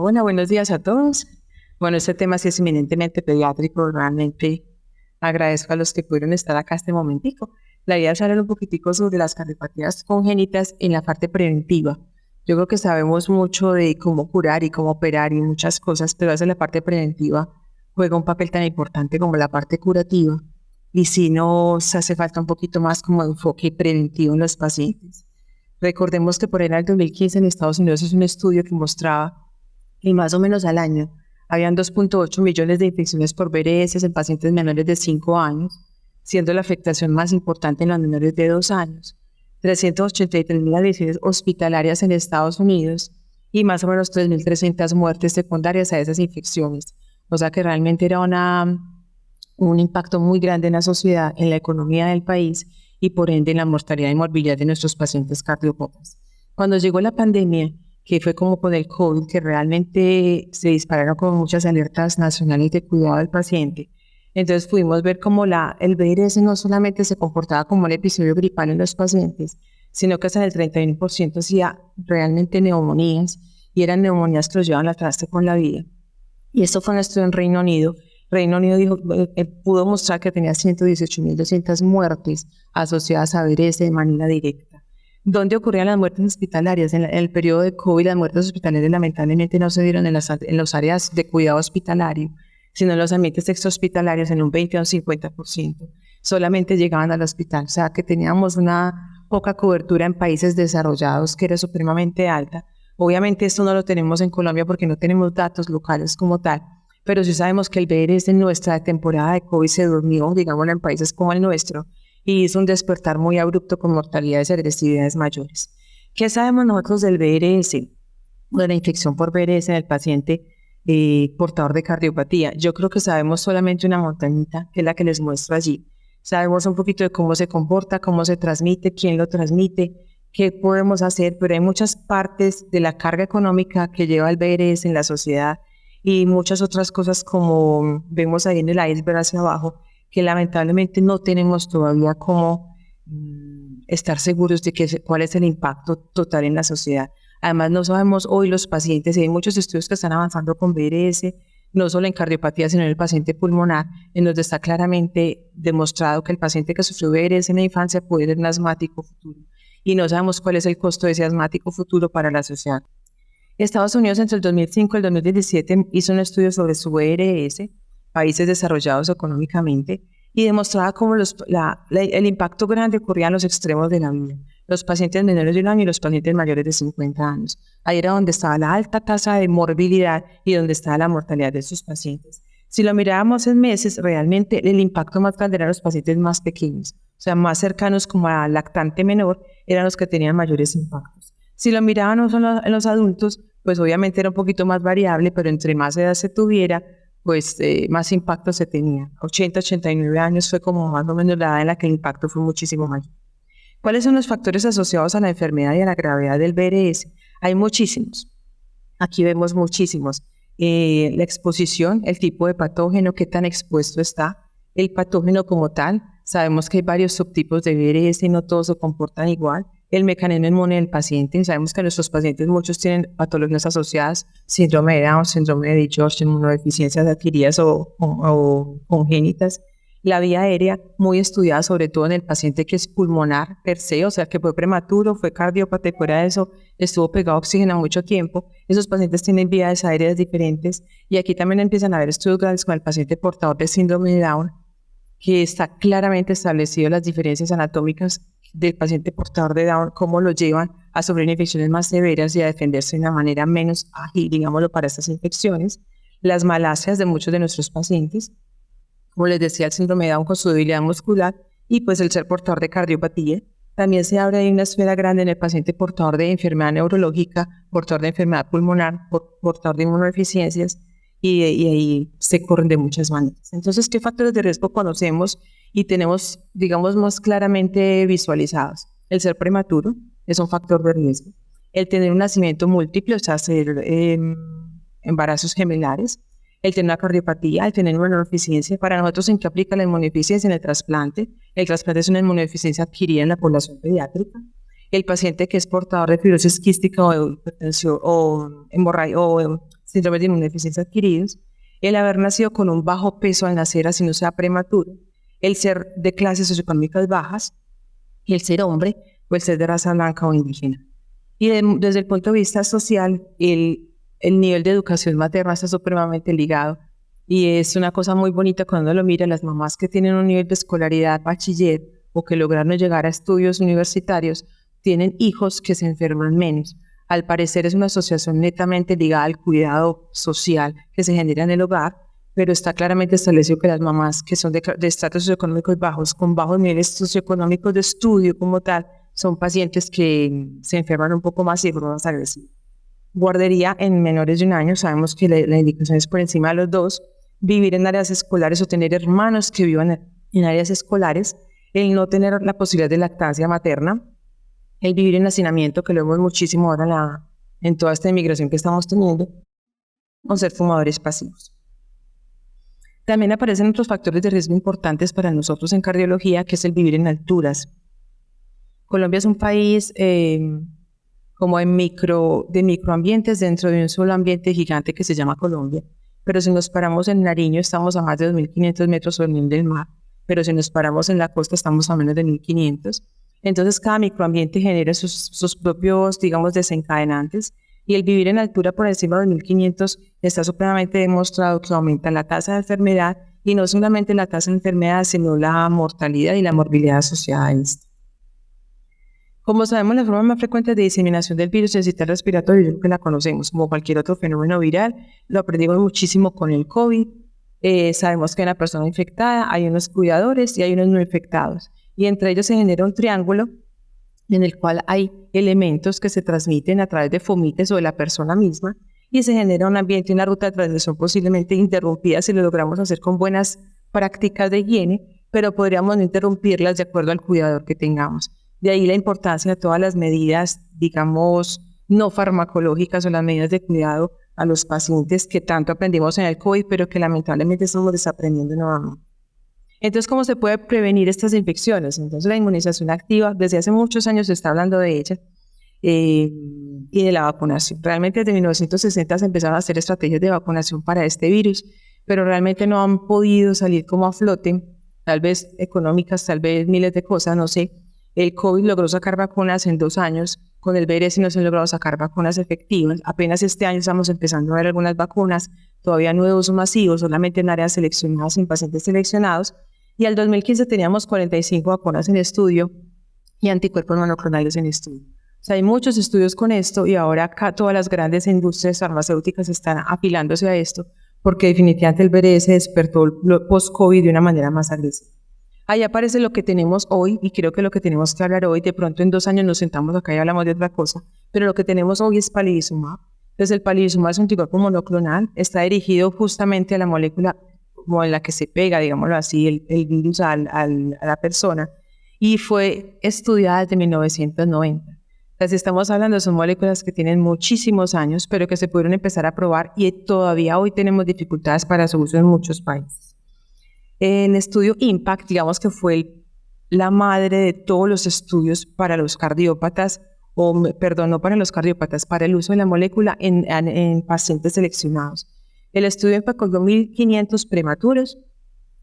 Hola, buenos días a todos. Bueno, este tema sí es eminentemente pediátrico. Realmente agradezco a los que pudieron estar acá este momentico. La idea es hablar un poquitico sobre las cardiopatías congénitas en la parte preventiva. Yo creo que sabemos mucho de cómo curar y cómo operar y muchas cosas, pero a veces la parte preventiva juega un papel tan importante como la parte curativa. Y si nos hace falta un poquito más como enfoque preventivo en los pacientes. Recordemos que por ahí en el 2015 en Estados Unidos es un estudio que mostraba y más o menos al año habían 2.8 millones de infecciones por VRS en pacientes menores de 5 años, siendo la afectación más importante en los menores de 2 años, 383.000 admisiones hospitalarias en Estados Unidos y más o menos 3.300 muertes secundarias a esas infecciones. O sea que realmente era un impacto muy grande en la sociedad, en la economía del país y por ende en la mortalidad y morbilidad de nuestros pacientes cardiópatas. Cuando llegó la pandemia, que fue como con el COVID, que realmente se dispararon con muchas alertas nacionales de cuidado del paciente. Entonces pudimos ver cómo el VRS no solamente se comportaba como un episodio gripal en los pacientes, sino que hasta el 31% hacía realmente neumonías, y eran neumonías que los llevaban al traste con la vida. Y esto fue un estudio en Reino Unido. Reino Unido pudo mostrar que tenía 118.200 muertes asociadas a VRS de manera directa. ¿Dónde ocurrían las muertes hospitalarias? En el periodo de COVID, las muertes hospitalarias lamentablemente no se dieron en las áreas de cuidado hospitalario, sino en los ambientes extrahospitalarios en un 20 o un 50%. Solamente llegaban al hospital, o sea que teníamos una poca cobertura en países desarrollados que era supremamente alta. Obviamente esto no lo tenemos en Colombia porque no tenemos datos locales como tal, pero sí sabemos que el VRS en nuestra temporada de COVID se durmió, digámoslo, en países como el nuestro, y hizo un despertar muy abrupto con mortalidades y agresividades mayores. ¿Qué sabemos nosotros del VRS? De la infección por VRS en el paciente portador de cardiopatía. Yo creo que sabemos solamente una montañita, que es la que les muestro allí. Sabemos un poquito de cómo se comporta, cómo se transmite, quién lo transmite, qué podemos hacer, pero hay muchas partes de la carga económica que lleva el VRS en la sociedad y muchas otras cosas como vemos ahí en el iceberg hacia abajo, que lamentablemente no tenemos todavía cómo estar seguros de cuál es el impacto total en la sociedad. Además, no sabemos hoy los pacientes, y hay muchos estudios que están avanzando con VRS, no solo en cardiopatía, sino en el paciente pulmonar, en donde está claramente demostrado que el paciente que sufrió VRS en la infancia puede ser un asmático futuro. Y no sabemos cuál es el costo de ese asmático futuro para la sociedad. Estados Unidos entre el 2005 y el 2017 hizo un estudio sobre su VRS, países desarrollados económicamente, y demostraba cómo el impacto grande ocurría en los extremos de la vida, los pacientes menores de 1 año y los pacientes mayores de 50 años. Ahí era donde estaba la alta tasa de morbilidad y donde estaba la mortalidad de sus pacientes. Si lo mirábamos en meses, realmente el impacto más grande eran los pacientes más pequeños, o sea, más cercanos como al lactante menor, eran los que tenían mayores impactos. Si lo mirábamos en los adultos, pues obviamente era un poquito más variable, pero entre más edad se tuviera, pues más impacto se tenía. 80-89 años fue como más o menos la edad en la que el impacto fue muchísimo mayor. ¿Cuáles son los factores asociados a la enfermedad y a la gravedad del VRS? Hay muchísimos. Aquí vemos muchísimos. La exposición, el tipo de patógeno, qué tan expuesto está, el patógeno como tal. Sabemos que hay varios subtipos de VRS y no todos se comportan igual. El mecanismo inmune del paciente. Sabemos que nuestros pacientes muchos tienen patologías asociadas, síndrome de Down, síndrome de George, inmunodeficiencias adquiridas o congénitas. La vía aérea, muy estudiada sobre todo en el paciente que es pulmonar per se, o sea que fue prematuro, fue cardiópata y fuera de eso estuvo pegado a oxígeno mucho tiempo. Esos pacientes tienen vías aéreas diferentes y aquí también empiezan a haber estudios grandes con el paciente portador de síndrome de Down, que está claramente establecido las diferencias anatómicas del paciente portador de Down, cómo lo llevan a sufrir infecciones más severas y a defenderse de una manera menos ágil, digámoslo, para estas infecciones. Las malasias de muchos de nuestros pacientes, como les decía, el síndrome de Down con su debilidad muscular y pues el ser portador de cardiopatía. También se abre ahí una esfera grande en el paciente portador de enfermedad neurológica, portador de enfermedad pulmonar, portador de inmunodeficiencias y ahí se corren de muchas maneras. Entonces, ¿qué factores de riesgo conocemos y tenemos, digamos, más claramente visualizados? El ser prematuro es un factor de riesgo. El tener un nacimiento múltiple, o sea, hacer embarazos gemelares. El tener una cardiopatía, el tener una inmunodeficiencia. Para nosotros, ¿en qué aplica la inmunodeficiencia? En el trasplante. El trasplante es una inmunodeficiencia adquirida en la población pediátrica. El paciente que es portador de fibrosis quística o hipertensión o hemorragia o síndrome de inmunodeficiencia adquiridos, el haber nacido con un bajo peso al nacer, así no sea prematuro, el ser de clases socioeconómicas bajas, y el ser hombre o el ser de raza blanca o indígena. Y desde el punto de vista social, el nivel de educación materna está supremamente ligado y es una cosa muy bonita cuando uno lo mira, las mamás que tienen un nivel de escolaridad bachiller o que lograron llegar a estudios universitarios tienen hijos que se enferman menos. Al parecer es una asociación netamente ligada al cuidado social que se genera en el hogar, pero está claramente establecido que las mamás que son de estratos socioeconómicos bajos, con bajos niveles socioeconómicos de estudio como tal, son pacientes que se enferman un poco más y son más agresivos. Guardería en menores de 1 año, sabemos que la indicación es por encima de los 2, vivir en áreas escolares o tener hermanos que vivan en áreas escolares, el no tener la posibilidad de lactancia materna, el vivir en hacinamiento, que lo vemos muchísimo ahora en toda esta inmigración que estamos teniendo, o ser fumadores pasivos. También aparecen otros factores de riesgo importantes para nosotros en cardiología, que es el vivir en alturas. Colombia es un país como de microambientes dentro de un solo ambiente gigante que se llama Colombia. Pero si nos paramos en Nariño, estamos a más de 2.500 metros sobre el nivel del mar. Pero si nos paramos en la costa, estamos a menos de 1.500. Entonces, cada microambiente genera sus propios, digamos, desencadenantes. Y el vivir en altura por encima de 1.500 está supremamente demostrado que aumenta la tasa de enfermedad, y no solamente la tasa de enfermedad, sino la mortalidad y la morbilidad asociada a esto. Como sabemos, la forma más frecuente de diseminación del virus sincitial respiratorio, yo creo que la conocemos, como cualquier otro fenómeno viral, lo aprendimos muchísimo con el COVID. Sabemos que en la persona infectada hay unos cuidadores y hay unos no infectados, y entre ellos se genera un triángulo en el cual hay elementos que se transmiten a través de fomites o de la persona misma, y se genera un ambiente y una ruta de transmisión posiblemente interrumpida si lo logramos hacer con buenas prácticas de higiene, pero podríamos no interrumpirlas de acuerdo al cuidador que tengamos. De ahí la importancia de todas las medidas, digamos, no farmacológicas o las medidas de cuidado a los pacientes que tanto aprendimos en el COVID, pero que lamentablemente estamos desaprendiendo nuevamente. Entonces, ¿cómo se puede prevenir estas infecciones? Entonces, la inmunización activa, desde hace muchos años se está hablando de ella, y de la vacunación. Realmente desde 1960 se empezaron a hacer estrategias de vacunación para este virus, pero realmente no han podido salir como a flote, tal vez económicas, tal vez miles de cosas, no sé. El COVID logró sacar vacunas en 2 años, con el VRS no se han logrado sacar vacunas efectivas. Apenas este año estamos empezando a ver algunas vacunas, todavía no de uso masivo, solamente en áreas seleccionadas, en pacientes seleccionados. Y al 2015 teníamos 45 vacunas en estudio y anticuerpos monoclonales en estudio. O sea, hay muchos estudios con esto, y ahora acá todas las grandes industrias farmacéuticas están apilándose a esto, porque definitivamente el VRS despertó post-COVID de una manera más agresiva. Ahí aparece lo que tenemos hoy, y creo que lo que tenemos que hablar hoy, de pronto en 2 años nos sentamos acá y hablamos de otra cosa, pero lo que tenemos hoy es palivizumab. Entonces el palivizumab es un anticuerpo monoclonal, está dirigido justamente a la molécula como en la que se pega, digámoslo así, el virus a la persona, y fue estudiada desde 1990. Entonces estamos hablando, son moléculas que tienen muchísimos años, pero que se pudieron empezar a probar, y todavía hoy tenemos dificultades para su uso en muchos países. El estudio IMPACT, digamos que fue la madre de todos los estudios para los cardiópatas, no para los cardiópatas, para el uso de la molécula en pacientes seleccionados. El estudio IMPACT cogió 1.500 prematuros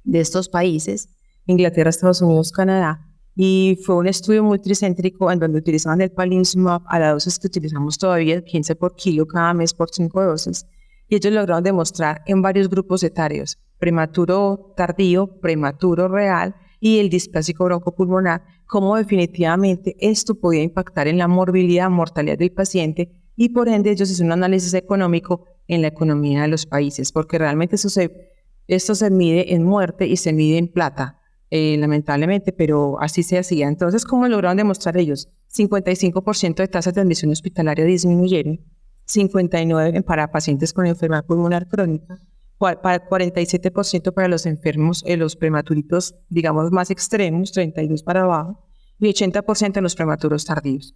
de estos países, Inglaterra, Estados Unidos, Canadá, y fue un estudio multicéntrico en donde utilizaban el palivizumab a la dosis que utilizamos todavía, 15 por kilo cada mes por 5 dosis, y ellos lograron demostrar en varios grupos etarios, prematuro tardío, prematuro real y el displásico broncopulmonar, cómo definitivamente esto podía impactar en la morbilidad, mortalidad del paciente, y por ende ellos hicieron un análisis económico en la economía de los países, porque realmente esto se mide en muerte y se mide en plata, lamentablemente, pero así se hacía. Entonces, ¿cómo lograron demostrar ellos? 55% de tasas de admisión hospitalaria disminuyeron, 59% para pacientes con enfermedad pulmonar crónica, 47% para los enfermos, los prematuritos, digamos, más extremos, 32% para abajo, y 80% en los prematuros tardíos.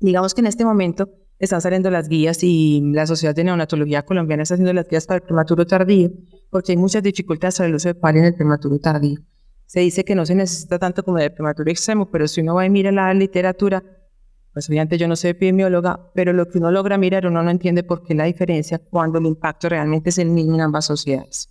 Digamos que en este momento están saliendo las guías, y la Sociedad de Neonatología Colombiana está haciendo las guías para el prematuro tardío, porque hay muchas dificultades sobre el uso de PAL en el prematuro tardío. Se dice que no se necesita tanto como en el prematuro extremo, pero si uno va y mira la literatura, Pues obviamente yo no soy epidemióloga, pero lo que uno logra mirar, uno no entiende por qué la diferencia cuando el impacto realmente es el mismo en ambas sociedades.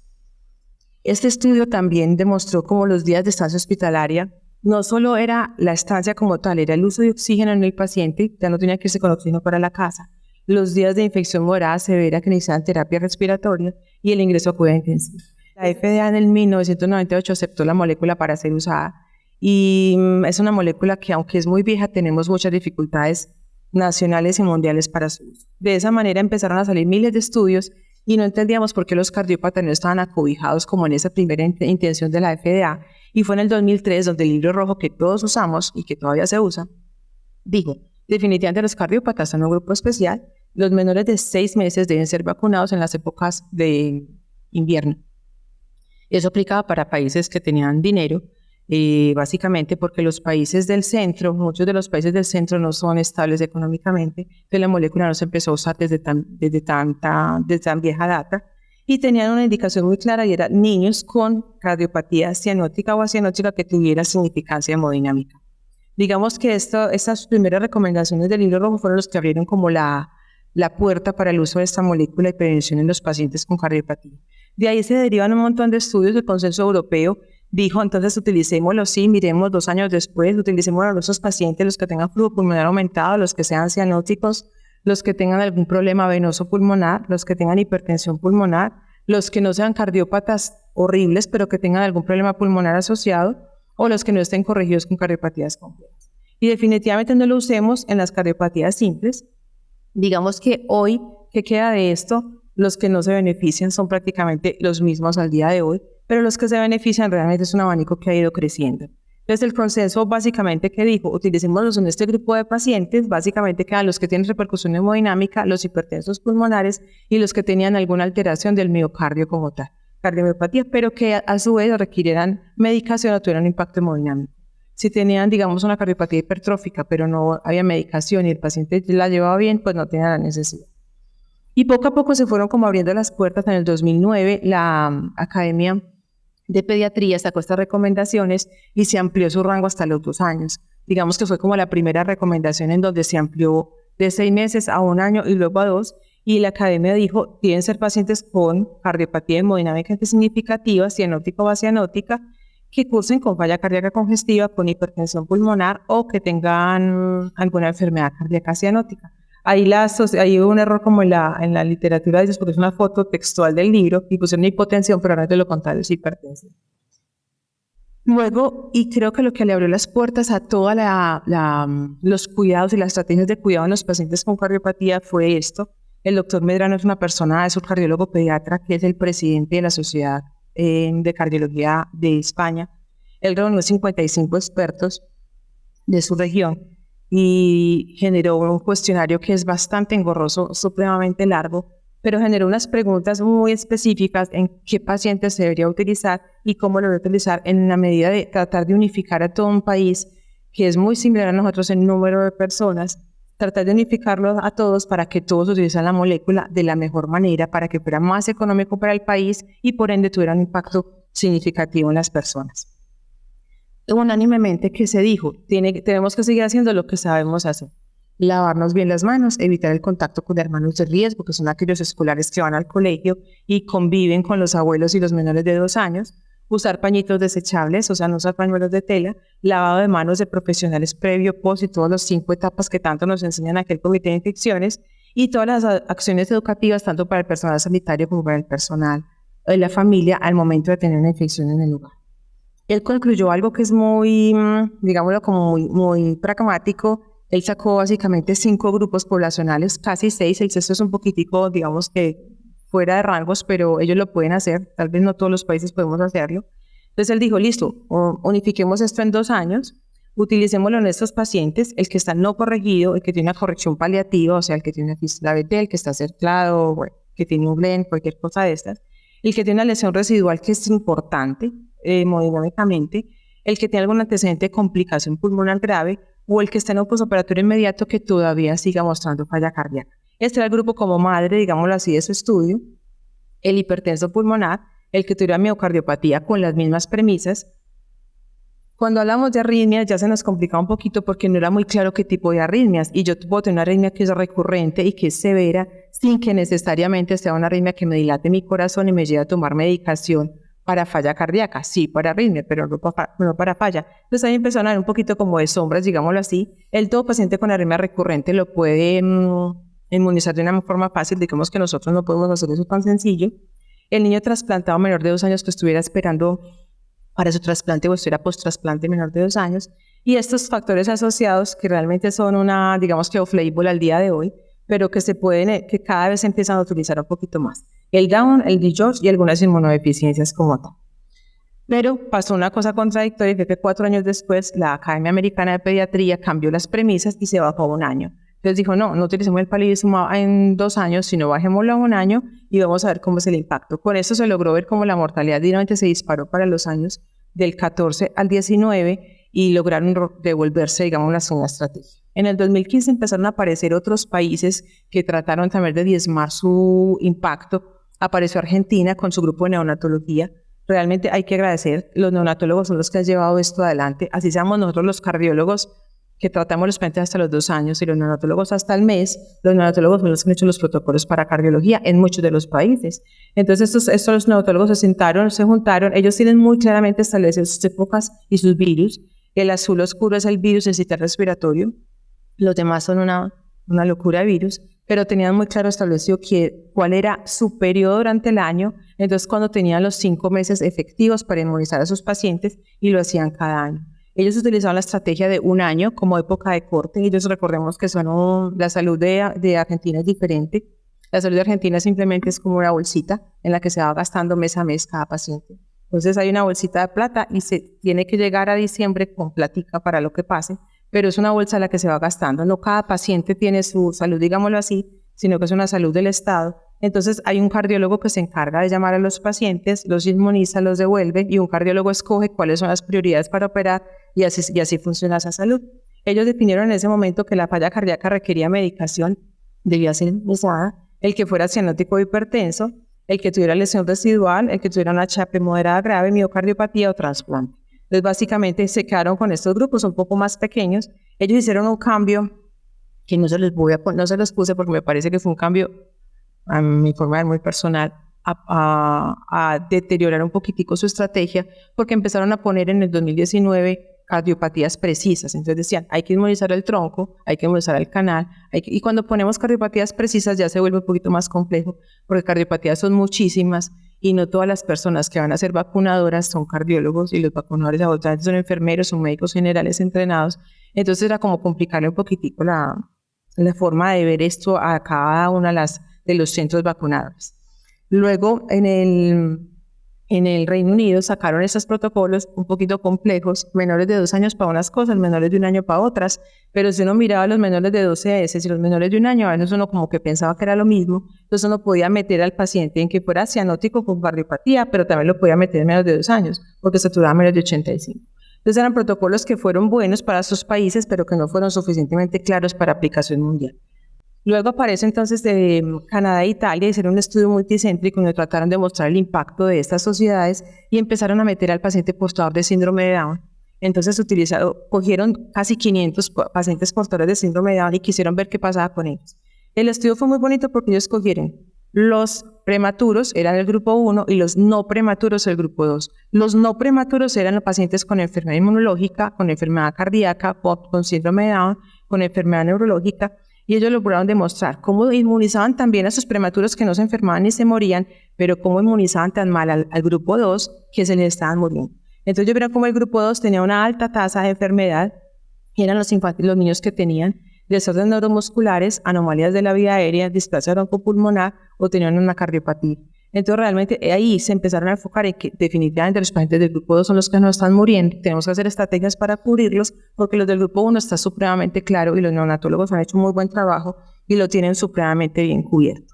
Este estudio también demostró cómo los días de estancia hospitalaria no solo era la estancia como tal, era el uso de oxígeno en el paciente, ya no tenía que irse con oxígeno para la casa, los días de infección moderada severa que necesitaban terapia respiratoria y el ingreso a cuidado intensivo. La FDA en el 1998 aceptó la molécula para ser usada y es una molécula que, aunque es muy vieja, tenemos muchas dificultades nacionales y mundiales para su uso. De esa manera empezaron a salir miles de estudios y no entendíamos por qué los cardiópatas no estaban acobijados como en esa primera intención de la FDA. Y fue en el 2003 donde el libro rojo que todos usamos y que todavía se usa, dijo, definitivamente los cardiópatas son un grupo especial, los menores de 6 meses deben ser vacunados en las épocas de invierno. Eso aplicaba para países que tenían dinero, básicamente porque los países del centro, muchos de los países del centro no son estables económicamente, entonces la molécula no se empezó a usar desde tan vieja data, y tenían una indicación muy clara y era niños con cardiopatía cianótica o acianótica que tuviera significancia hemodinámica. Digamos que estas primeras recomendaciones del libro rojo fueron los que abrieron como la puerta para el uso de esta molécula y prevención en los pacientes con cardiopatía. De ahí se derivan un montón de estudios del consenso europeo. Dijo, entonces utilicémoslo, sí, miremos 2 años después, utilicemos a nuestros pacientes, los que tengan flujo pulmonar aumentado, los que sean cianóticos, los que tengan algún problema venoso pulmonar, los que tengan hipertensión pulmonar, los que no sean cardiópatas horribles, pero que tengan algún problema pulmonar asociado, o los que no estén corregidos con cardiopatías complejas. Y definitivamente no lo usemos en las cardiopatías simples. Digamos que hoy, ¿qué queda de esto? Los que no se benefician son prácticamente los mismos al día de hoy, pero los que se benefician realmente es un abanico que ha ido creciendo. Entonces el consenso básicamente que dijo, utilicémoslos en este grupo de pacientes, básicamente quedan los que tienen repercusión hemodinámica, los hipertensos pulmonares y los que tenían alguna alteración del miocardio como tal, cardiomiopatía, pero que a su vez requirieran medicación o tuvieran un impacto hemodinámico. Si tenían, digamos, una cardiopatía hipertrófica, pero no había medicación y el paciente la llevaba bien, pues no tenía la necesidad. Y poco a poco se fueron como abriendo las puertas. En el 2009 la Academia de Pediatría sacó estas recomendaciones y se amplió su rango hasta los 2 años. Digamos que fue como la primera recomendación en donde se amplió de 6 meses a 1 año y luego a 2. Y la Academia dijo, deben ser pacientes con cardiopatía hemodinámica significativa, cianótica o acianótica, que cursen con falla cardíaca congestiva, con hipertensión pulmonar o que tengan alguna enfermedad cardíaca cianótica. Ahí hubo un error como en la literatura, dices, porque es una foto textual del libro y pusieron hipotensión, pero ahora te lo contrario es hipertensión. Luego, y creo que lo que le abrió las puertas a todos los cuidados y las estrategias de cuidado en los pacientes con cardiopatía fue esto. El doctor Medrano es un cardiólogo pediatra que es el presidente de la Sociedad de Cardiología de España. Él reunió 55 expertos de su región y generó un cuestionario que es bastante engorroso, supremamente largo, pero generó unas preguntas muy específicas en qué pacientes se debería utilizar y cómo lo debería utilizar en la medida de tratar de unificar a todo un país que es muy similar a nosotros en número de personas, tratar de unificarlos a todos para que todos utilicen la molécula de la mejor manera, para que fuera más económico para el país y por ende tuviera un impacto significativo en las personas. Unánimemente que se dijo, tenemos que seguir haciendo lo que sabemos hacer. Lavarnos bien las manos, evitar el contacto con hermanos de riesgo, que son aquellos escolares que van al colegio y conviven con los abuelos y los menores de 2 años, usar pañitos desechables, o sea, no usar pañuelos de tela, lavado de manos de profesionales previo, post y todas las 5 etapas que tanto nos enseñan aquel comité de infecciones, y todas las acciones educativas, tanto para el personal sanitario como para el personal de la familia, al momento de tener una infección en el lugar. Él concluyó algo que es muy, digámoslo, como muy pragmático. Él sacó básicamente 5 grupos poblacionales, casi 6. El sexto es un poquitico, digamos que fuera de rangos, pero ellos lo pueden hacer. Tal vez no todos los países podemos hacerlo. Entonces él dijo, listo, unifiquemos esto en 2 años, utilicémoslo en estos pacientes, el que está no corregido, el que tiene una corrección paliativa, o sea, el que tiene una fístula VT, el que está cerclado, que tiene un blend, cualquier cosa de estas, el que tiene una lesión residual que es importante, hemodinámicamente, el que tiene algún antecedente de complicación pulmonar grave o el que está en un postoperatorio inmediato que todavía siga mostrando falla cardíaca. Este era el grupo como madre, digámoslo así, de su estudio. El hipertenso pulmonar, el que tuviera miocardiopatía con las mismas premisas, Cuando hablamos de arritmias ya se nos complicaba un poquito porque no era muy claro qué tipo de arritmias. Y yo puedo tener una arritmia que es recurrente y que es severa sin que necesariamente sea una arritmia que me dilate mi corazón y me lleve a tomar medicación para falla cardíaca. Sí, para arritmia, pero no para falla. Entonces ahí empezaron a ver un poquito como de sombras, digámoslo así. Todo paciente con arritmia recurrente lo puede inmunizar de una forma fácil. Digamos que nosotros no podemos hacer eso tan sencillo. El niño trasplantado menor de 2 años que estuviera esperando para su trasplante o estuviera post-trasplante menor de 2 años, y estos factores asociados que realmente son una, digamos que off-label al día de hoy, pero que que cada vez se empiezan a utilizar un poquito más. El Down, el DIGEOS y algunas inmunodeficiencias como tal. Pero pasó una cosa contradictoria, que 4 años después la Academia Americana de Pediatría cambió las premisas y se bajó a 1 año. Entonces dijo, no utilicemos el palivizumab en 2 años, sino bajémoslo a 1 año y vamos a ver cómo es el impacto. Con eso se logró ver cómo la mortalidad directamente se disparó para los años del 14 al 19 y lograron devolverse, digamos, la estrategia. En el 2015 empezaron a aparecer otros países que trataron también de diezmar su impacto. Apareció Argentina con su grupo de neonatología. Realmente hay que agradecer, los neonatólogos son los que han llevado esto adelante, así seamos nosotros los cardiólogos que tratamos los pacientes hasta los 2 años y los neonatólogos hasta el mes. Los neonatólogos son los que han hecho los protocolos para cardiología en muchos de los países. Entonces estos neonatólogos se juntaron, ellos tienen muy claramente establecidas sus épocas y sus virus. El azul oscuro es el virus del respiratorio, los demás son una locura de virus, pero tenían muy claro establecido cuál era su periodo durante el año. Entonces cuando tenían los 5 meses efectivos para inmunizar a sus pacientes y lo hacían cada año. Ellos utilizaban la estrategia de 1 año como época de corte. Ellos, recordemos que la salud de Argentina es diferente. La salud de Argentina simplemente es como una bolsita en la que se va gastando mes a mes cada paciente. Entonces hay una bolsita de plata y se tiene que llegar a diciembre con platica para lo que pase, pero es una bolsa en la que se va gastando. No cada paciente tiene su salud, digámoslo así, sino que es una salud del Estado. Entonces hay un cardiólogo que se encarga de llamar a los pacientes, los inmuniza, los devuelve y un cardiólogo escoge cuáles son las prioridades para operar y así funciona esa salud. Ellos definieron en ese momento que la falla cardíaca requería medicación, debía ser usada, el que fuera cianótico o hipertenso, el que tuviera lesión residual, el que tuviera una HP moderada grave, miocardiopatía o trasplante. Entonces básicamente se quedaron con estos grupos un poco más pequeños. Ellos hicieron un cambio que no se los puse porque me parece que fue un cambio a mi forma de ver muy personal, a deteriorar un poquitico su estrategia, porque empezaron a poner en el 2019 cardiopatías precisas. Entonces decían, hay que inmunizar el tronco, hay que inmunizar el canal, y cuando ponemos cardiopatías precisas ya se vuelve un poquito más complejo, porque cardiopatías son muchísimas y no todas las personas que van a ser vacunadoras son cardiólogos y los vacunadores adultos son enfermeros, son médicos generales entrenados. Entonces era como complicarle un poquitico la forma de ver esto a cada una de los centros vacunadores. Luego, en el Reino Unido sacaron esos protocolos un poquito complejos, menores de 2 años para unas cosas, menores de 1 año para otras, pero si uno miraba a los menores de 12 meses y los menores de 1 año, a veces uno como que pensaba que era lo mismo, entonces uno podía meter al paciente en que fuera cianótico con cardiopatía, pero también lo podía meter en menos de 2 años, porque saturaba menos de 85. Entonces eran protocolos que fueron buenos para sus países, pero que no fueron suficientemente claros para aplicación mundial. Luego aparece entonces de Canadá e Italia, hicieron un estudio multicéntrico donde trataron de mostrar el impacto de estas sociedades y empezaron a meter al paciente portador de síndrome de Down. Entonces cogieron casi 500 pacientes portadores de síndrome de Down y quisieron ver qué pasaba con ellos. El estudio fue muy bonito porque ellos cogieron los prematuros, eran el grupo 1, y los no prematuros, el grupo 2. Los no prematuros eran los pacientes con enfermedad inmunológica, con enfermedad cardíaca, con síndrome de Down, con enfermedad neurológica, y ellos lograron demostrar cómo inmunizaban también a esos prematuros que no se enfermaban ni se morían, pero cómo inmunizaban tan mal al grupo 2 que se les estaban muriendo. Entonces ellos vieron cómo el grupo 2 tenía una alta tasa de enfermedad, y eran los niños que tenían desórdenes neuromusculares, anomalías de la vía aérea, displasia broncopulmonar o tenían una cardiopatía. Entonces realmente ahí se empezaron a enfocar en que definitivamente los pacientes del grupo 2 son los que no están muriendo. Tenemos que hacer estrategias para cubrirlos porque los del grupo 1 está supremamente claro y los neonatólogos han hecho un muy buen trabajo y lo tienen supremamente bien cubierto.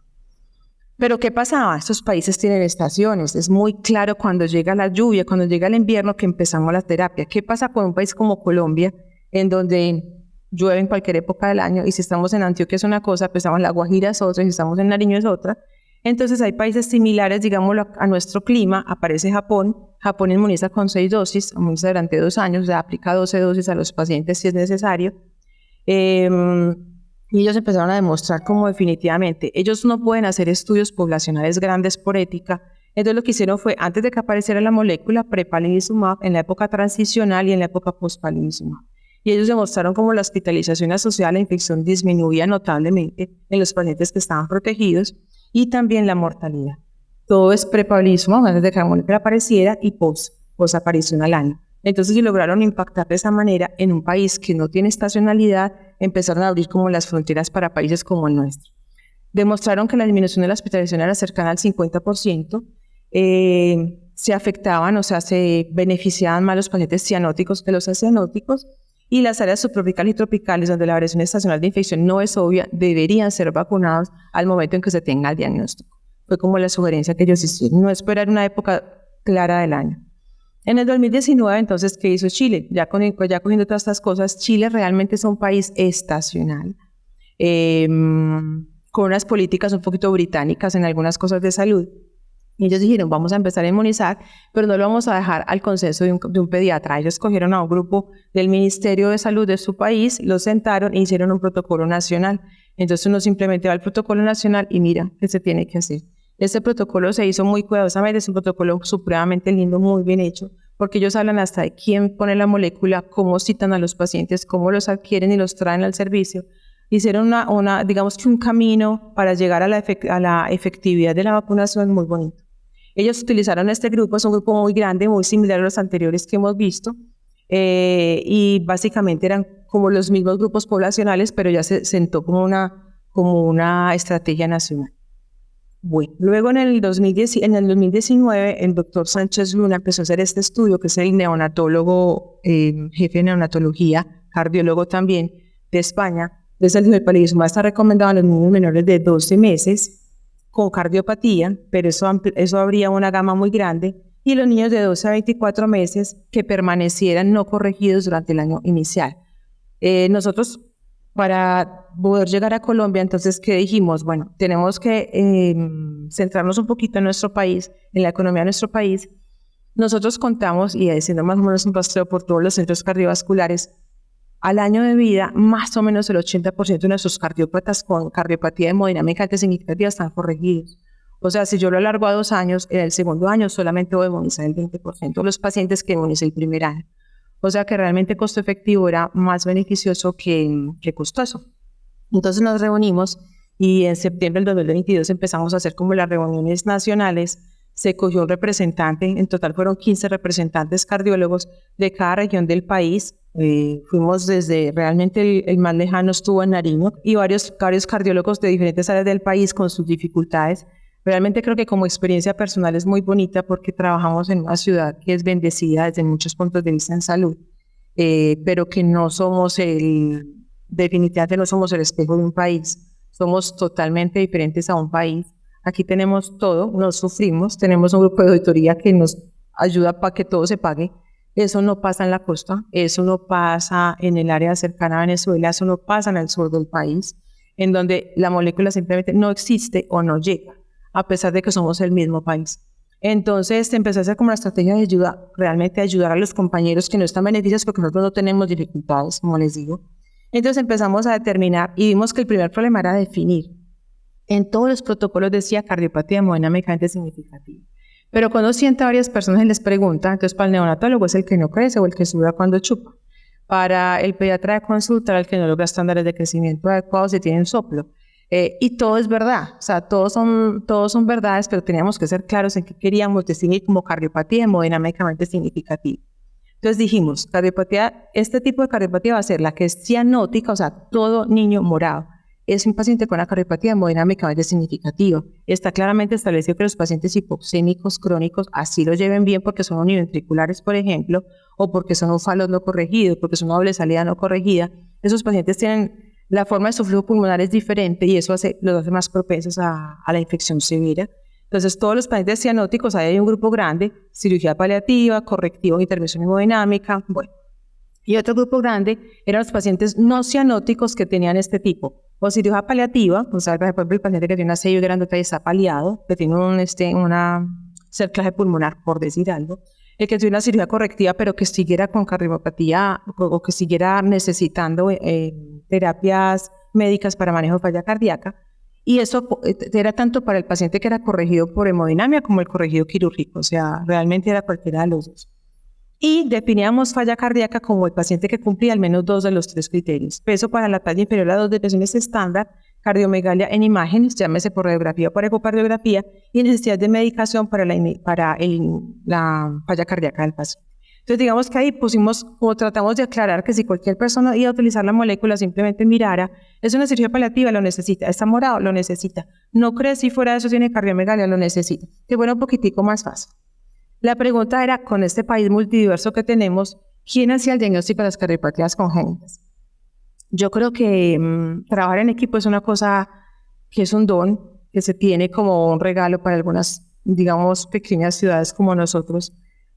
Pero ¿qué pasaba? Estos países tienen estaciones. Es muy claro cuando llega la lluvia, cuando llega el invierno que empezamos la terapia. ¿Qué pasa con un país como Colombia en donde llueve en cualquier época del año y si estamos en Antioquia es una cosa, pues estamos en La Guajira es otra y si estamos en Nariño es otra? Entonces hay países similares, digámoslo, a nuestro clima. Aparece Japón. Japón inmuniza con 6 dosis, inmuniza durante 2 años, le aplica 12 dosis a los pacientes si es necesario. Y ellos empezaron a demostrar como definitivamente ellos no pueden hacer estudios poblacionales grandes por ética. Entonces lo que hicieron fue, antes de que apareciera la molécula prepalivizumab, en la época transicional y en la época postpalivizumab. Y ellos demostraron cómo la hospitalización asociada a la infección disminuía notablemente en los pacientes que estaban protegidos y también la mortalidad. Todo es prepalivizumab antes de que la molécula apareciera y aparición al año. Entonces, si lograron impactar de esa manera en un país que no tiene estacionalidad, empezaron a abrir como las fronteras para países como el nuestro. Demostraron que la disminución de la hospitalización era cercana al 50%, se afectaban, o sea, se beneficiaban más los pacientes cianóticos que los acianóticos, y las áreas subtropicales y tropicales donde la variación estacional de infección no es obvia, deberían ser vacunados al momento en que se tenga el diagnóstico. Fue como la sugerencia que ellos hicieron, no esperar una época clara del año. En el 2019, entonces, ¿qué hizo Chile? Ya cogiendo todas estas cosas, Chile realmente es un país estacional, con unas políticas un poquito británicas en algunas cosas de salud. Y ellos dijeron, vamos a empezar a inmunizar, pero no lo vamos a dejar al consenso de un pediatra. Ellos cogieron a un grupo del Ministerio de Salud de su país, lo sentaron e hicieron un protocolo nacional. Entonces uno simplemente va al protocolo nacional y mira qué se tiene que hacer. Este protocolo se hizo muy cuidadosamente, es un protocolo supremamente lindo, muy bien hecho, porque ellos hablan hasta de quién pone la molécula, cómo citan a los pacientes, cómo los adquieren y los traen al servicio. Hicieron digamos que un camino para llegar a la efectividad de la vacunación muy bonito. Ellos utilizaron este grupo, es un grupo muy grande, muy similar a los anteriores que hemos visto, y básicamente eran como los mismos grupos poblacionales, pero ya se sentó como una estrategia nacional. Bueno, luego en el 2019, el doctor Sánchez Luna empezó a hacer este estudio, que es el neonatólogo, jefe de neonatología, cardiólogo también, de España. Entonces el palivizumab está recomendado a los niños menores de 12 meses con cardiopatía, pero eso habría una gama muy grande, y los niños de 12 a 24 meses que permanecieran no corregidos durante el año inicial. Nosotros, para poder llegar a Colombia, entonces, ¿qué dijimos? Bueno, tenemos que centrarnos un poquito en nuestro país, en la economía de nuestro país. Nosotros contamos, y haciendo más o menos un rastreo por todos los centros cardiovasculares, al año de vida, más o menos el 80% de nuestros cardiópatas con cardiopatía hemodinámica significativa están corregidos. O sea, si yo lo alargo a 2 años, en el segundo año solamente voy a inmunizar el 20% de los pacientes que inmunicé el primer año. O sea que realmente costo efectivo era más beneficioso que costoso. Entonces nos reunimos y en septiembre del 2022 empezamos a hacer como las reuniones nacionales. Se cogió un representante, en total fueron 15 representantes cardiólogos de cada región del país. Fuimos desde, realmente el más lejano estuvo en Nariño, y varios cardiólogos de diferentes áreas del país con sus dificultades. Realmente creo que como experiencia personal es muy bonita porque trabajamos en una ciudad que es bendecida desde muchos puntos de vista en salud, pero que definitivamente no somos el espejo de un país, somos totalmente diferentes a un país. Aquí tenemos todo, nos sufrimos, tenemos un grupo de auditoría que nos ayuda para que todo se pague. Eso no pasa en la costa, eso no pasa en el área cercana a Venezuela, eso no pasa en el sur del país, en donde la molécula simplemente no existe o no llega, a pesar de que somos el mismo país. Entonces empecé a hacer como una estrategia de ayuda, realmente ayudar a los compañeros que no están beneficiados porque nosotros no tenemos dificultades, como les digo. Entonces empezamos a determinar y vimos que el primer problema era definir. En todos los protocolos decía cardiopatía hemodinámicamente significativa. Pero cuando sienta a varias personas y les pregunta, entonces para el neonatólogo es el que no crece o el que suda cuando chupa. Para el pediatra de consulta, el que no logra estándares de crecimiento adecuados y tiene un soplo. Y todo es verdad, o sea, todos son verdades, pero teníamos que ser claros en qué queríamos definir como cardiopatía hemodinámicamente significativa. Entonces dijimos, este tipo de cardiopatía va a ser la que es cianótica, o sea, todo niño morado es un paciente con una cardiopatía hemodinámicamente significativa. Está claramente establecido que los pacientes hipoxémicos crónicos así lo lleven bien porque son univentriculares, por ejemplo, o porque son ófalos no corregidos, porque son doble salida no corregida. Esos pacientes tienen la forma de su flujo pulmonar es diferente y eso los hace más propensos a la infección severa. Entonces, todos los pacientes cianóticos, ahí hay un grupo grande, cirugía paliativa, correctivo, intervención hemodinámica, bueno. Y otro grupo grande eran los pacientes no cianóticos que tenían este tipo, O cirugía paliativa, o sea, por ejemplo, el paciente que tiene una sello grandota y está paliado, que tiene una cerclaje pulmonar, por decir algo, el que tiene una cirugía correctiva, pero que siguiera con cardiopatía o que siguiera necesitando terapias médicas para manejo de falla cardíaca. Y eso era tanto para el paciente que era corregido por hemodinamia como el corregido quirúrgico, o sea, realmente era cualquiera de los dos. Y definíamos falla cardíaca como el paciente que cumplía al menos 2 de los 3 criterios. Peso para la talla inferior a 2 depresiones estándar, cardiomegalia en imágenes, llámese por radiografía o por ecocardiografía, y necesidad de medicación para la falla cardíaca del paciente. Entonces, digamos que ahí pusimos o tratamos de aclarar que si cualquier persona iba a utilizar la molécula, simplemente mirara, es una cirugía paliativa, lo necesita, está morado, lo necesita, no cree si fuera de eso tiene cardiomegalia, lo necesita, que fuera un poquitico más fácil. La pregunta era, con este país multidiverso que tenemos, ¿quién hacía el diagnóstico de las cardiopatías congénitas? Yo creo que trabajar en equipo es una cosa que es un don, que se tiene como un regalo para algunas, digamos, pequeñas ciudades como nosotros,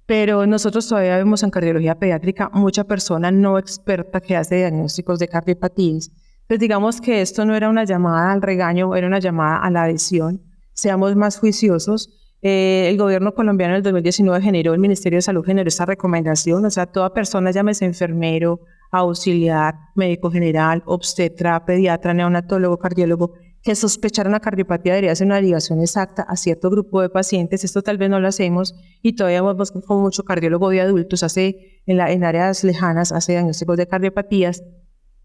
pero nosotros todavía vemos en cardiología pediátrica mucha persona no experta que hace diagnósticos de cardiopatías. Entonces digamos que esto no era una llamada al regaño, era una llamada a la adhesión. Seamos más juiciosos. El gobierno colombiano en el 2019 el Ministerio de Salud generó esta recomendación, o sea, toda persona, llámese enfermero, auxiliar, médico general, obstetra, pediatra, neonatólogo, cardiólogo, que sospechara una cardiopatía debería hacer una derivación exacta a cierto grupo de pacientes. Esto tal vez no lo hacemos y todavía vemos con mucho cardiólogo de adultos, en áreas lejanas, hace diagnósticos de cardiopatías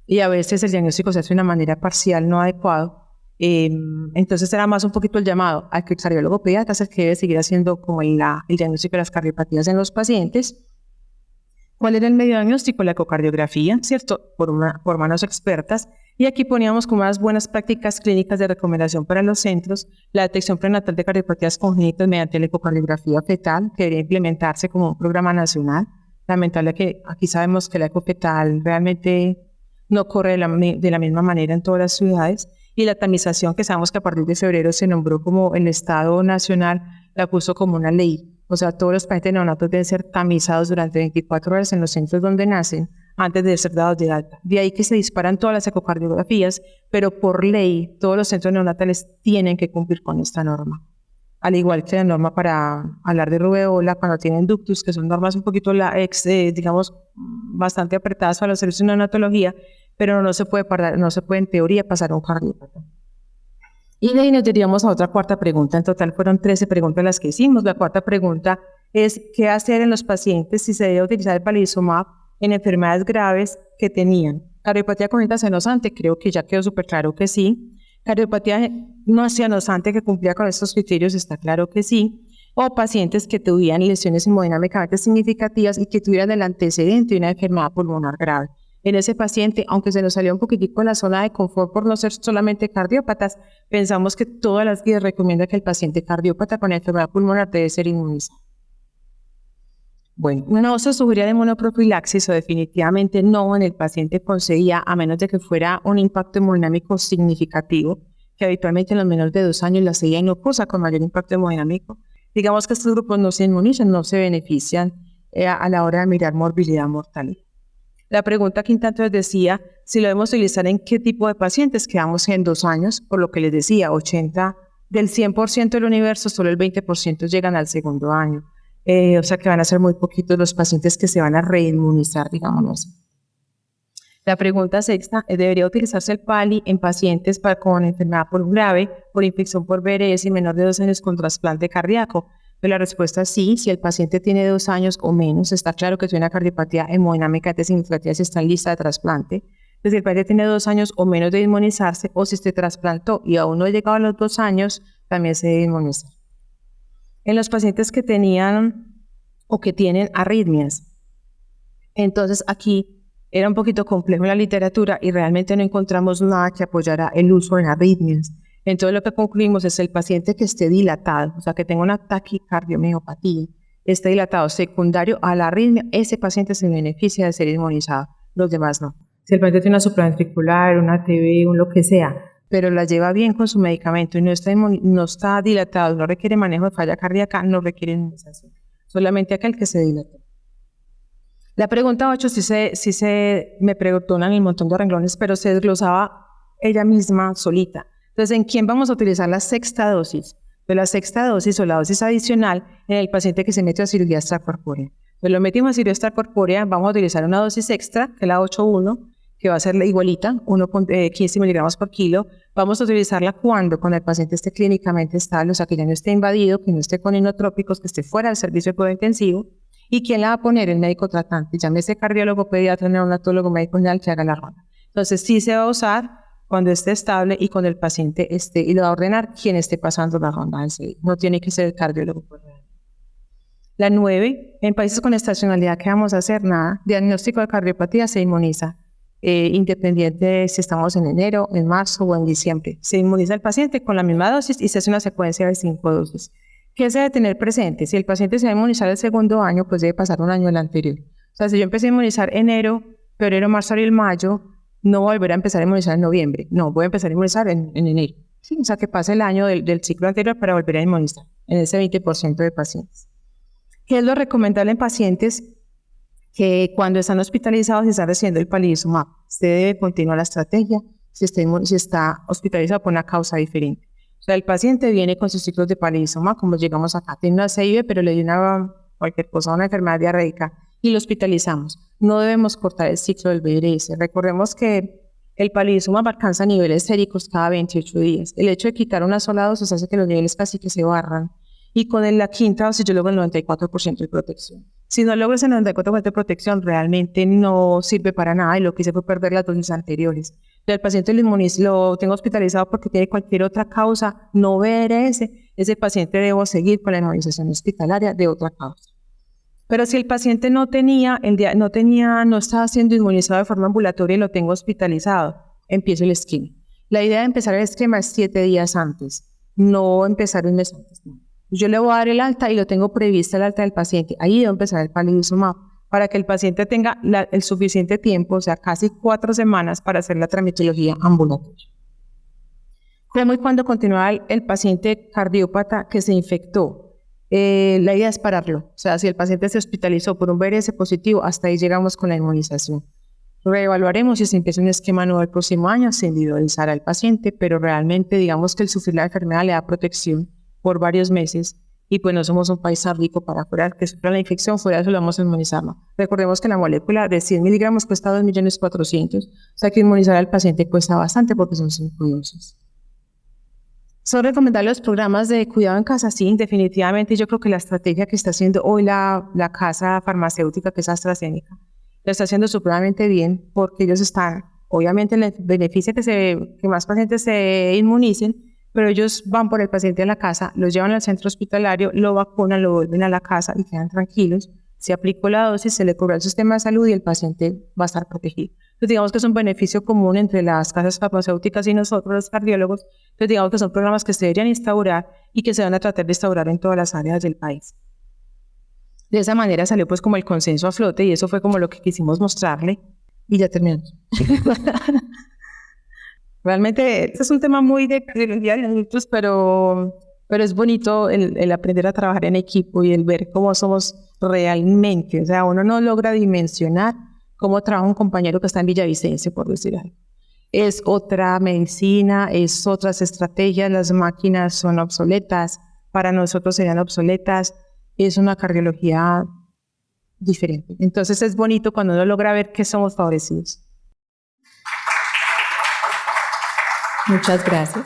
y a veces el diagnóstico se hace de una manera parcial, no adecuado. Entonces era más un poquito el llamado al que el cardiólogo pediatra es el que debe seguir haciendo como el diagnóstico de las cardiopatías en los pacientes. ¿Cuál era el medio diagnóstico? La ecocardiografía, ¿cierto? Por manos expertas. Y aquí poníamos como unas buenas prácticas clínicas de recomendación para los centros la detección prenatal de cardiopatías congénitas mediante la ecocardiografía fetal, que debería implementarse como un programa nacional. Lamentable que aquí sabemos que la ecofetal realmente no corre de la misma manera en todas las ciudades. Y la tamización, que sabemos que a partir de febrero se nombró como el Estado Nacional, la puso como una ley. O sea, todos los pacientes neonatos deben ser tamizados durante 24 horas en los centros donde nacen antes de ser dados de alta. De ahí que se disparan todas las ecocardiografías, pero por ley todos los centros neonatales tienen que cumplir con esta norma. Al igual que la norma para hablar de rubeola cuando tienen ductus, que son normas un poquito, digamos, bastante apretadas para los servicios de neonatología, pero no se puede en teoría pasar a un cardiópata. Y de ahí nos diríamos a otra cuarta pregunta. En total fueron 13 preguntas las que hicimos. La cuarta pregunta es, ¿qué hacer en los pacientes si se debe utilizar el palivizumab en enfermedades graves que tenían? Cardiopatía congénita senosante, creo que ya quedó súper claro que sí. Cardiopatía no senosante que cumplía con estos criterios, está claro que sí. O pacientes que tuvieran lesiones hemodinámicamente significativas y que tuvieran el antecedente de una enfermedad pulmonar grave. En ese paciente, aunque se nos salió un poquitico en la zona de confort por no ser solamente cardiópatas, pensamos que todas las guías recomiendan que el paciente cardiópata con enfermedad pulmonar debe ser inmunizado. Bueno, una dosis sugería de inmunoprofilaxis o definitivamente no en el paciente con CIA, a menos de que fuera un impacto hemodinámico significativo, que habitualmente en los menores de 2 años la CIA no causa con mayor impacto hemodinámico. Digamos que estos grupos no se inmunizan, no se benefician a la hora de mirar morbilidad mortalidad. La pregunta quinta entonces decía si lo debemos utilizar en qué tipo de pacientes. Quedamos en 2 años, por lo que les decía, del 100% del universo, solo el 20% llegan al segundo año. O sea que van a ser muy poquitos los pacientes que se van a reinmunizar, digámoslo así. La pregunta sexta, ¿debería utilizarse el PALI en pacientes con enfermedad grave por infección por VRS y menor de 2 años con trasplante cardíaco? Pues la respuesta es sí. Si el paciente tiene 2 años o menos, está claro que tiene una cardiopatía hemodinámicamente significativa si está en lista de trasplante. Entonces, si el paciente tiene 2 años o menos de inmunizarse, o si se trasplantó y aún no ha llegado a los 2 años, también se debe inmunizar. En los pacientes que tenían o que tienen arritmias, entonces aquí era un poquito complejo en la literatura y realmente no encontramos nada que apoyara el uso en arritmias. Entonces lo que concluimos es el paciente que esté dilatado, o sea que tenga una taquicardiomyopatía, esté dilatado secundario a la arritmia, ese paciente se beneficia de ser inmunizado, los demás no. Si el paciente tiene una supraventricular, una ATV, un lo que sea, pero la lleva bien con su medicamento y no está dilatado, no requiere manejo de falla cardíaca, no requiere inmunización. Solamente aquel que se dilató. La pregunta 8 sí me preguntaron un montón de renglones, pero se desglosaba ella misma solita. Entonces, ¿en quién vamos a utilizar la sexta dosis? Pues la sexta dosis o la dosis adicional en el paciente que se mete a cirugía extracorpórea. Pues lo metimos a cirugía extracorpórea, vamos a utilizar una dosis extra, que es la 8.1, que va a ser la igualita, 15 miligramos por kilo. Vamos a utilizarla cuando el paciente esté clínicamente estable, o sea, que ya no esté invadido, que no esté con inotrópicos, que esté fuera del servicio de cuidado intensivo. ¿Y quién la va a poner? El médico tratante. Llámese cardiólogo, pediatra, neonatólogo, médico general, que haga la ronda. Entonces, sí se va a usar cuando esté estable y cuando el paciente esté, y lo va a ordenar quien esté pasando la ronda del CDI. No tiene que ser el cardiólogo. La 9, en países con estacionalidad, ¿qué vamos a hacer? Nada. Diagnóstico de cardiopatía se inmuniza. Independiente de si estamos en enero, en marzo o en diciembre. Se inmuniza el paciente con la misma dosis y se hace una secuencia de 5 dosis. ¿Qué se debe tener presente? Si el paciente se va a inmunizar el segundo año, pues debe pasar un año del anterior. O sea, si yo empecé a inmunizar enero, febrero, marzo, abril, mayo, no voy a volver a empezar a inmunizar en noviembre. No, voy a empezar a inmunizar en enero. ¿Sí? O sea, que pase el año del ciclo anterior para volver a inmunizar en ese 20% de pacientes. ¿Qué es lo recomendable en pacientes que cuando están hospitalizados y están recibiendo el palivizumab? Usted debe continuar la estrategia si está hospitalizado por una causa diferente. O sea, el paciente viene con sus ciclos de palivizumab, como llegamos acá, tiene una CIV, pero le dio cualquier cosa, una enfermedad diarreica, y lo hospitalizamos. No debemos cortar el ciclo del BRS. Recordemos que el palivizumab alcanza niveles séricos cada 28 días. El hecho de quitar una sola dosis hace que los niveles casi que se barran. Y con la quinta dosis yo logro el 94% de protección. Si no logro ese 94% de protección, realmente no sirve para nada y lo que hice fue perder las dosis anteriores. El paciente lo tengo hospitalizado porque tiene cualquier otra causa, no BRS, ese paciente debo seguir con la inmovilización hospitalaria de otra causa. Pero si el paciente no estaba siendo inmunizado de forma ambulatoria y lo tengo hospitalizado, empiezo el esquema. La idea de empezar el esquema es 7 días antes, no empezar un mes antes. No. Yo le voy a dar el alta y lo tengo prevista el alta del paciente. Ahí debo empezar el palivizumab para que el paciente tenga el suficiente tiempo, o sea, casi 4 semanas para hacer la tramitología ambulatoria. ¿Cómo y cuándo continúa el paciente cardiópata que se infectó? La idea es pararlo. O sea, si el paciente se hospitalizó por un VRS positivo, hasta ahí llegamos con la inmunización. Reevaluaremos si se empieza un esquema nuevo el próximo año, se individualizará al paciente, pero realmente digamos que el sufrir la enfermedad le da protección por varios meses y pues no somos un país rico para curar que sufra la infección, fuera de eso lo vamos a inmunizar. ¿No? Recordemos que la molécula de 100 miligramos cuesta 2.400.000, o sea que inmunizar al paciente cuesta bastante porque son 5 dosis. ¿Son recomendables los programas de cuidado en casa? Sí, definitivamente. Yo creo que la estrategia que está haciendo hoy la casa farmacéutica, que es AstraZeneca, lo está haciendo supremamente bien porque ellos están, obviamente les beneficia que más pacientes se inmunicen, pero ellos van por el paciente a la casa, los llevan al centro hospitalario, lo vacunan, lo vuelven a la casa y quedan tranquilos. Se aplicó la dosis, se le cubre al sistema de salud y el paciente va a estar protegido. Entonces, digamos que es un beneficio común entre las casas farmacéuticas y nosotros, los cardiólogos. Entonces, digamos que son programas que se deberían instaurar y que se van a tratar de instaurar en todas las áreas del país. De esa manera salió pues como el consenso a flote y eso fue como lo que quisimos mostrarle y ya terminamos. Realmente este es un tema muy de cardiología de adultos, pero es bonito el aprender a trabajar en equipo y el ver cómo somos realmente. O sea, uno no logra dimensionar cómo trabaja un compañero que está en Villavicencio, por decir algo. Es otra medicina, es otras estrategias, las máquinas son obsoletas, para nosotros serían obsoletas, es una cardiología diferente. Entonces es bonito cuando uno logra ver que somos favorecidos. Muchas gracias.